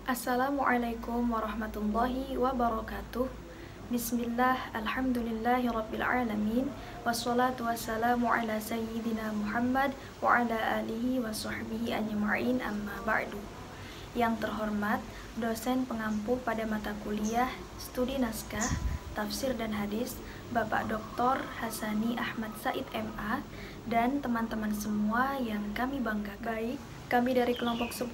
Assalamualaikum warahmatullahi wabarakatuh. Bismillah, alhamdulillahirrabbilalamin. Wassalatu wassalamu ala sayyidina Muhammad wa ala alihi wa sahbihi ajma'in, amma ba'du. Yang terhormat, dosen pengampu pada mata kuliah Studi Naskah, Tafsir dan Hadis, Bapak Dr. Hasani Ahmad Said MA, dan teman-teman semua yang kami banggakan. Baik, kami dari kelompok 10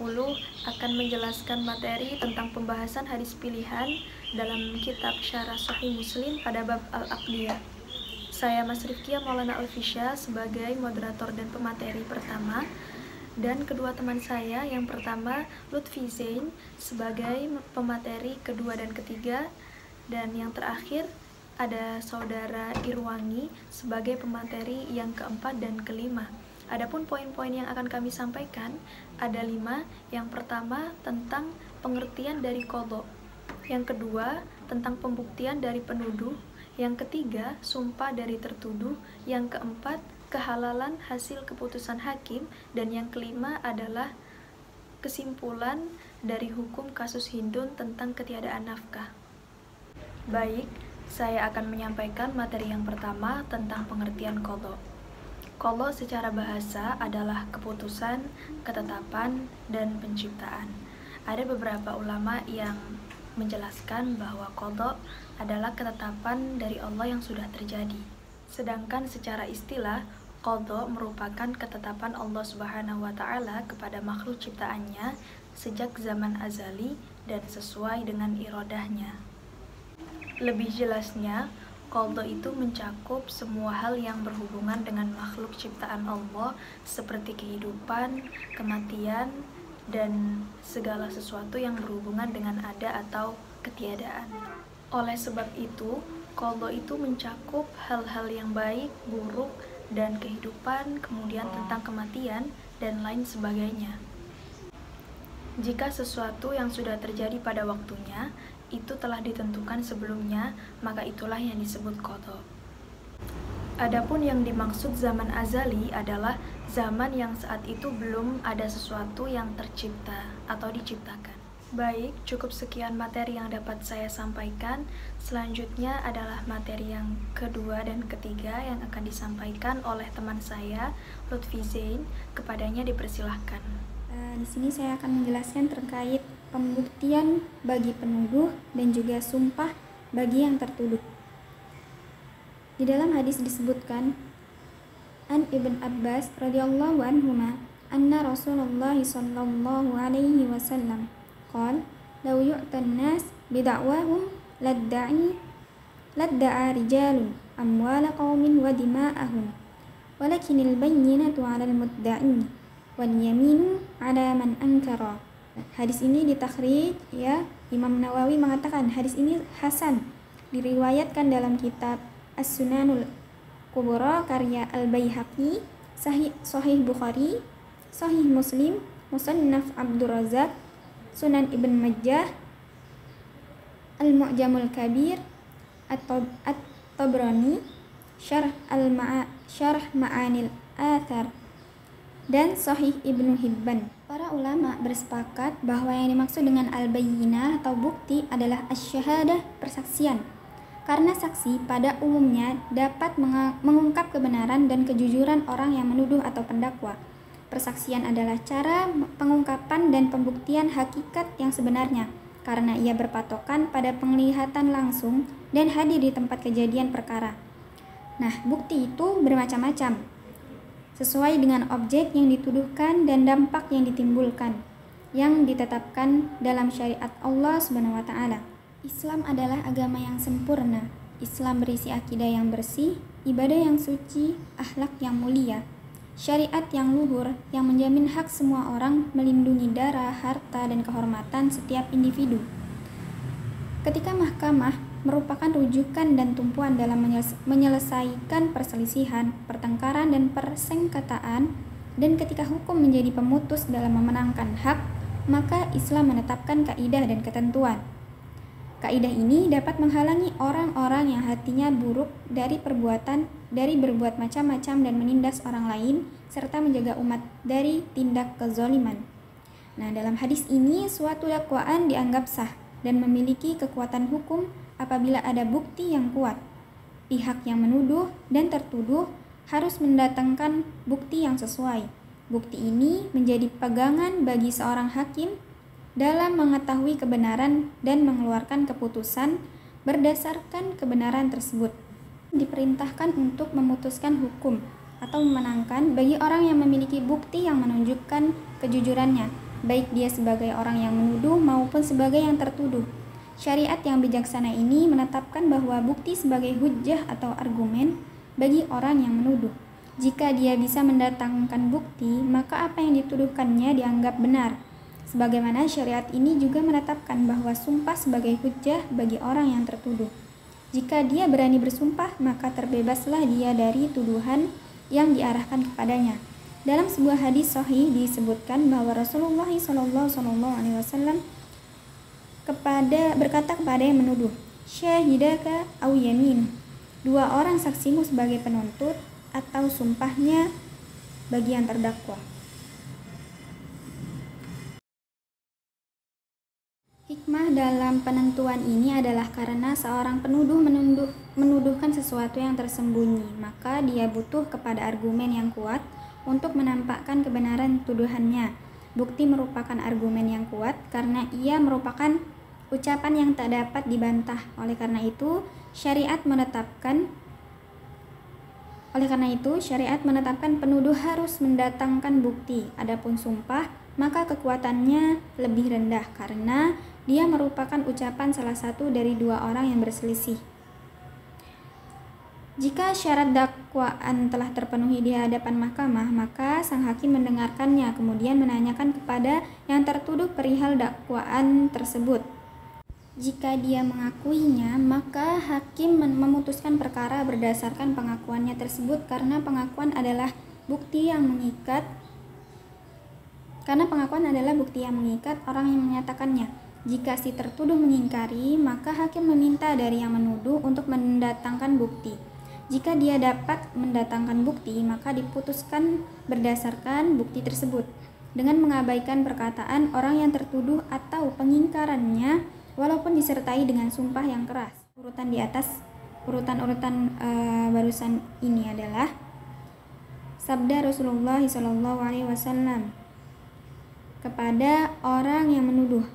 akan menjelaskan materi tentang pembahasan hadis pilihan dalam kitab Syarah Sahih Muslim pada bab Al-Aqdiyah. Saya Mas Rifkia Maulana Alfisya sebagai moderator dan pemateri pertama, dan kedua teman saya, yang pertama Lutfi Zain sebagai pemateri kedua dan ketiga, dan yang terakhir ada saudara Irwangi sebagai pemateri yang keempat dan kelima. Adapun poin-poin yang akan kami sampaikan ada 5. Yang pertama tentang pengertian dari qadha. Yang kedua tentang pembuktian dari penuduh. Yang ketiga sumpah dari tertuduh. Yang keempat kehalalan hasil keputusan hakim. Dan yang kelima adalah kesimpulan dari hukum kasus Hindun tentang ketiadaan nafkah. Baik, saya akan menyampaikan materi yang pertama tentang pengertian qadha. Qadha secara bahasa adalah keputusan, ketetapan, dan penciptaan. Ada beberapa ulama yang menjelaskan bahwa qadha adalah ketetapan dari Allah yang sudah terjadi. Sedangkan secara istilah, qadha merupakan ketetapan Allah Subhanahu wa Ta'ala kepada makhluk ciptaannya sejak zaman azali dan sesuai dengan iradahnya. Lebih jelasnya, qadha itu mencakup semua hal yang berhubungan dengan makhluk ciptaan Allah seperti kehidupan, kematian, dan segala sesuatu yang berhubungan dengan ada atau ketiadaan. Oleh sebab itu, qadha itu mencakup hal-hal yang baik, buruk, dan kehidupan, kemudian tentang kematian, dan lain sebagainya. Jika sesuatu yang sudah terjadi pada waktunya itu telah ditentukan sebelumnya, maka itulah yang disebut qadha. Adapun yang dimaksud zaman azali adalah zaman yang saat itu belum ada sesuatu yang tercipta atau diciptakan. Baik, cukup sekian materi yang dapat saya sampaikan. Selanjutnya adalah materi yang kedua dan ketiga yang akan disampaikan oleh teman saya, Lutfi Zain. Kepadanya dipersilahkan. Di sini saya akan menjelaskan terkait pembuktian bagi penuduh dan juga sumpah bagi yang tertuduh. Di dalam hadis disebutkan, An Ibn Abbas radhiyallahu anhuma anna Rasulullah sallallahu alaihi wasallam qala law yu'tan nas bid'awahum ladda'a rijalun amwala qaumin wa dima'ahum walakinil bayyinatu 'alal mudda'i wal yaminu 'ala man ankara. Hadis ini ditakhrij, ya, Imam Nawawi mengatakan hadis ini hasan, diriwayatkan dalam kitab As-Sunanul Kubra karya Al-Baihaqi, Sahih Bukhari, Sahih Muslim, Musannaf Abdur Razzaq, Sunan Ibn Majah, Al-Mu'jamul Kabir, At-Tabrani, Syarh Ma'anil Athar, dan Sahih Ibnu Hibban. Para ulama bersepakat bahwa yang dimaksud dengan al-bayyinah atau bukti adalah asy-syahadah, persaksian. Karena saksi pada umumnya dapat mengungkap kebenaran dan kejujuran orang yang menuduh atau pendakwa. Persaksian adalah cara pengungkapan dan pembuktian hakikat yang sebenarnya, karena ia berpatokan pada penglihatan langsung dan hadir di tempat kejadian perkara. Nah, bukti itu bermacam-macam, sesuai dengan objek yang dituduhkan dan dampak yang ditimbulkan, yang ditetapkan dalam syariat Allah Subhanahu wa Ta'ala. Islam adalah agama yang sempurna. Islam berisi akidah yang bersih, ibadah yang suci, akhlak yang mulia, syariat yang luhur yang menjamin hak semua orang, melindungi darah, harta, dan kehormatan setiap individu. Ketika mahkamah merupakan rujukan dan tumpuan dalam menyelesaikan perselisihan, pertengkaran, dan persengketaan, dan ketika hukum menjadi pemutus dalam memenangkan hak, maka Islam menetapkan kaidah dan ketentuan. Kaidah ini dapat menghalangi orang-orang yang hatinya buruk dari berbuat macam-macam dan menindas orang lain, serta menjaga umat dari tindak kezaliman. Nah, dalam hadis ini suatu dakwaan dianggap sah dan memiliki kekuatan hukum apabila ada bukti yang kuat. Pihak yang menuduh dan tertuduh harus mendatangkan bukti yang sesuai. Bukti ini menjadi pegangan bagi seorang hakim dalam mengetahui kebenaran dan mengeluarkan keputusan berdasarkan kebenaran tersebut. Diperintahkan untuk memutuskan hukum atau memenangkan bagi orang yang memiliki bukti yang menunjukkan kejujurannya, baik dia sebagai orang yang menuduh maupun sebagai yang tertuduh. Syariat yang bijaksana ini menetapkan bahwa bukti sebagai hujjah atau argumen bagi orang yang menuduh. Jika dia bisa mendatangkan bukti, maka apa yang dituduhkannya dianggap benar. Sebagaimana syariat ini juga menetapkan bahwa sumpah sebagai hujjah bagi orang yang tertuduh. Jika dia berani bersumpah, maka terbebaslah dia dari tuduhan yang diarahkan kepadanya. Dalam sebuah hadis sahih disebutkan bahwa Rasulullah SAW berkata kepada yang menuduh, "Syahidaka au yamin." Dua orang saksimu sebagai penuntut atau sumpahnya bagi yang terdakwa. Hikmah dalam penentuan ini adalah karena seorang penuduh menuduhkan sesuatu yang tersembunyi, maka dia butuh kepada argumen yang kuat untuk menampakkan kebenaran tuduhannya. Bukti merupakan argumen yang kuat karena ia merupakan ucapan yang tak dapat dibantah. Oleh karena itu, syariat menetapkan penuduh harus mendatangkan bukti. Adapun sumpah, maka kekuatannya lebih rendah karena dia merupakan ucapan salah satu dari dua orang yang berselisih. Jika syarat dakwaan telah terpenuhi di hadapan mahkamah, maka sang hakim mendengarkannya, kemudian menanyakan kepada yang tertuduh perihal dakwaan tersebut. Jika dia mengakuinya, maka hakim memutuskan perkara berdasarkan pengakuannya tersebut karena pengakuan adalah bukti yang mengikat orang yang menyatakannya. Jika si tertuduh mengingkari, maka hakim meminta dari yang menuduh untuk mendatangkan bukti. Jika dia dapat mendatangkan bukti, maka diputuskan berdasarkan bukti tersebut dengan mengabaikan perkataan orang yang tertuduh atau pengingkarannya walaupun disertai dengan sumpah yang keras. Urutan di atas, urutan barusan ini adalah sabda Rasulullah SAW kepada orang yang menuduh,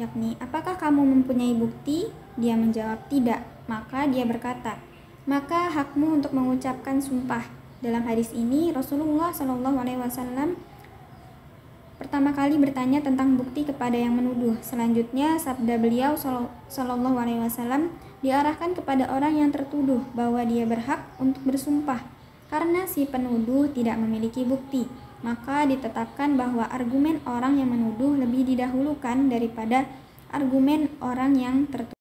yakni, "Apakah kamu mempunyai bukti?" Dia menjawab, "Tidak." Maka dia berkata, "Maka hakmu untuk mengucapkan sumpah." Dalam hadis ini Rasulullah SAW pertama kali bertanya tentang bukti kepada yang menuduh. Selanjutnya sabda beliau SAW diarahkan kepada orang yang tertuduh bahwa dia berhak untuk bersumpah karena si penuduh tidak memiliki bukti. Maka ditetapkan bahwa argumen orang yang menuduh lebih didahulukan daripada argumen orang yang tertuduh.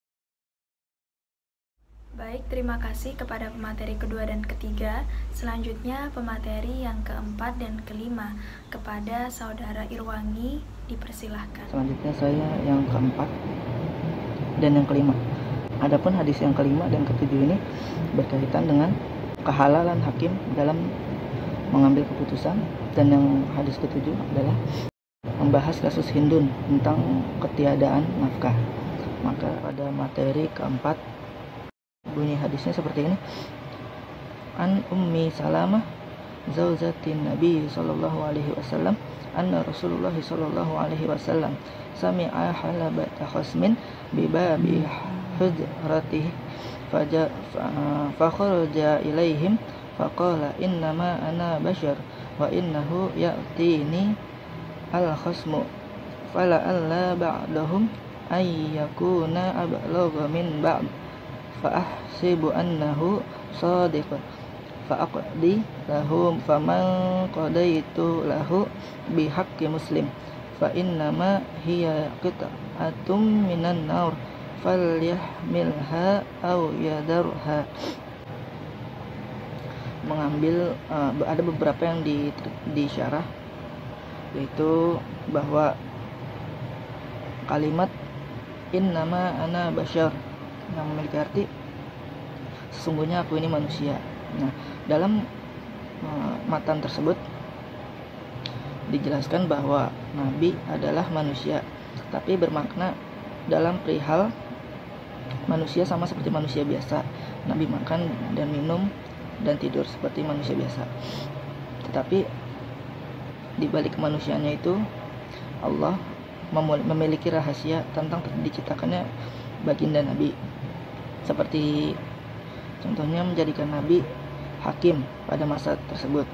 Baik, terima kasih kepada pemateri kedua dan ketiga. Selanjutnya pemateri yang keempat dan kelima. Kepada Saudara Irwangi dipersilahkan. Selanjutnya saya yang keempat dan yang kelima. Adapun hadis yang kelima dan ketujuh ini berkaitan dengan kehalalan hakim dalam mengambil keputusan, dan yang hadis ketujuh adalah membahas kasus Hindun tentang ketiadaan nafkah. Maka pada materi keempat bunyi hadisnya seperti ini. An Ummi Salamah zaujatin Nabi sallallahu alaihi wasallam anna Rasulullah sallallahu alaihi wasallam sami'a halabata khasmin bi babi hujratihi fa kharaja ilaihim faqala innama ana bashar wa innahu ya'tini al-khasmu fala alla ba'dahum ay yakuna ablagha min ba'd fa ahsibu annahu sadiqun fa aqdi lahu faman qadaitu lahu bihaqqi muslim fa innama hiya qit'atum minan nar falyahmilha aw yadarha. Mengambil ada beberapa yang disyarah, yaitu bahwa kalimat innama ana bashar yang memiliki arti sesungguhnya aku ini manusia. Nah, dalam matan tersebut dijelaskan bahwa Nabi adalah manusia, tapi bermakna dalam perihal manusia sama seperti manusia biasa. Nabi makan dan minum dan tidur seperti manusia biasa. Tetapi di balik kemanusiaannya itu Allah memiliki rahasia tentang diciptakannya baginda Nabi. Seperti contohnya menjadikan Nabi hakim pada masa tersebut.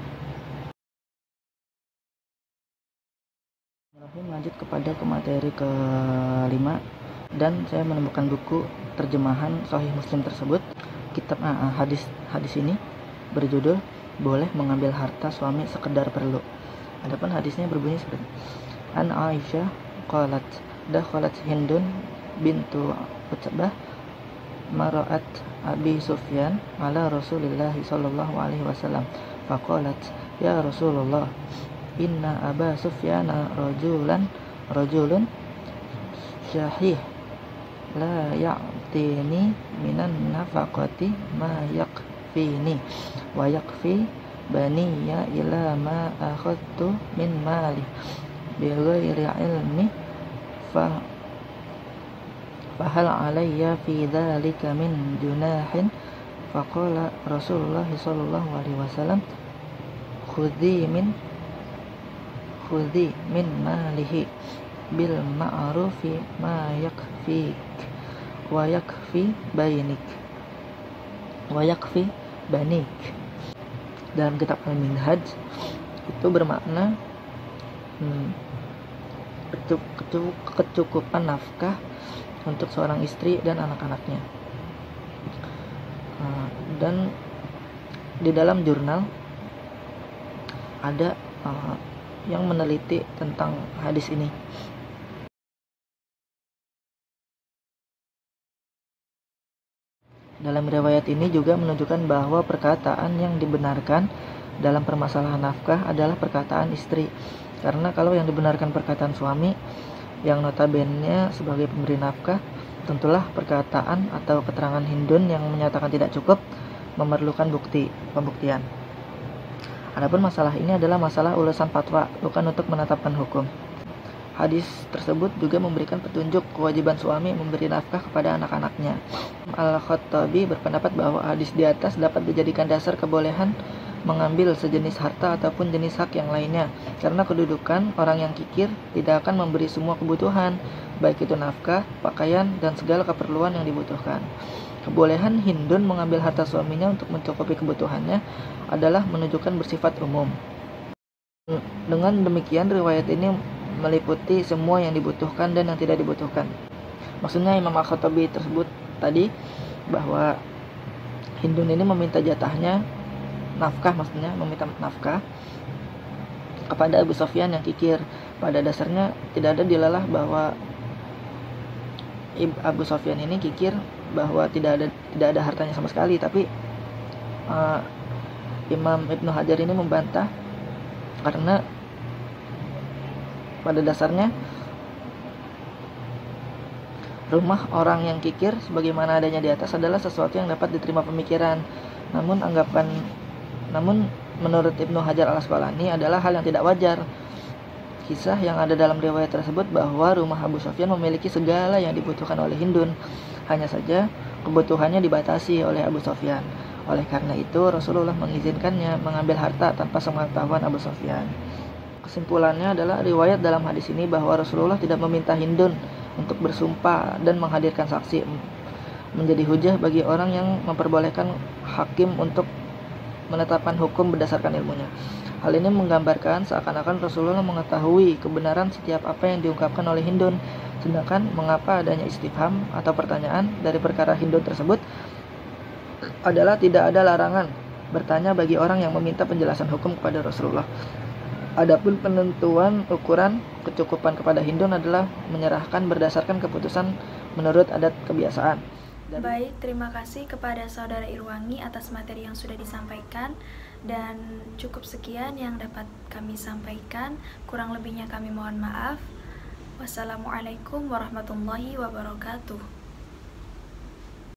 Lanjut kepada materi kelima, dan saya menemukan buku terjemahan Sahih Muslim tersebut. Kitab hadis ini berjudul Boleh Mengambil Harta Suami Sekedar Perlu. Adapun hadisnya berbunyi seperti An Aisyah qalat dakhalat Hindun bintu Utbah mara'at Abi Sufyan ala Rasulillah sallallahu alaihi wasallam faqalat ya Rasulullah inna Aba Sufyana rajulun syahih la ya'tini minan nafaqati ma yakfini wa yakfi baniya ila ma akhadtu min mali bighairi ilmi fahal alayya fi dhalika min junahin faqala Rasulullah sallallahu alaihi wasallam khudhi min malihi bil ma'rufi ma yakfik wa yakfi banik. Dalam kitab Al-Minhaj itu bermakna kecukupan nafkah untuk seorang istri dan anak-anaknya. Dan di dalam jurnal ada yang meneliti tentang hadis ini. Dalam riwayat ini juga menunjukkan bahwa perkataan yang dibenarkan dalam permasalahan nafkah adalah perkataan istri. Karena kalau yang dibenarkan perkataan suami yang notabene sebagai pemberi nafkah, tentulah perkataan atau keterangan Hindun yang menyatakan tidak cukup memerlukan pembuktian. Adapun masalah ini adalah masalah ulasan fatwa, bukan untuk menetapkan hukum. Hadis tersebut juga memberikan petunjuk kewajiban suami memberi nafkah kepada anak-anaknya. Al-Khattabi berpendapat bahwa hadis di atas dapat dijadikan dasar kebolehan mengambil sejenis harta ataupun jenis hak yang lainnya, karena kedudukan orang yang kikir tidak akan memberi semua kebutuhan, baik itu nafkah, pakaian, dan segala keperluan yang dibutuhkan. Kebolehan Hindun mengambil harta suaminya untuk mencukupi kebutuhannya adalah menunjukkan bersifat umum. Dengan demikian, riwayat ini meliputi semua yang dibutuhkan dan yang tidak dibutuhkan. Maksudnya Imam Al-Khattabi tersebut tadi bahwa Hindun ini meminta jatahnya nafkah, maksudnya meminta nafkah kepada Abu Sufyan yang kikir. Pada dasarnya tidak ada dilalah bahwa Abu Sufyan ini kikir, bahwa tidak ada hartanya sama sekali, tapi Imam Ibnu Hajar ini membantah karena pada dasarnya rumah orang yang kikir sebagaimana adanya di atas adalah sesuatu yang dapat diterima pemikiran. Namun menurut Ibnu Hajar Al-Asqalani adalah hal yang tidak wajar. Kisah yang ada dalam riwayat tersebut bahwa rumah Abu Sufyan memiliki segala yang dibutuhkan oleh Hindun. Hanya saja kebutuhannya dibatasi oleh Abu Sufyan. Oleh karena itu Rasulullah mengizinkannya mengambil harta tanpa sepengetahuan Abu Sufyan. Kesimpulannya adalah riwayat dalam hadis ini bahwa Rasulullah tidak meminta Hindun untuk bersumpah dan menghadirkan saksi menjadi hujah bagi orang yang memperbolehkan hakim untuk menetapkan hukum berdasarkan ilmunya. Hal ini menggambarkan seakan-akan Rasulullah mengetahui kebenaran setiap apa yang diungkapkan oleh Hindun, sedangkan mengapa adanya istifham atau pertanyaan dari perkara Hindun tersebut adalah tidak ada larangan bertanya bagi orang yang meminta penjelasan hukum kepada Rasulullah. Adapun penentuan ukuran kecukupan kepada Hindun adalah menyerahkan berdasarkan keputusan menurut adat kebiasaan. Baik, terima kasih kepada Saudara Irwangi atas materi yang sudah disampaikan, dan cukup sekian yang dapat kami sampaikan. Kurang lebihnya kami mohon maaf. Wassalamualaikum warahmatullahi wabarakatuh.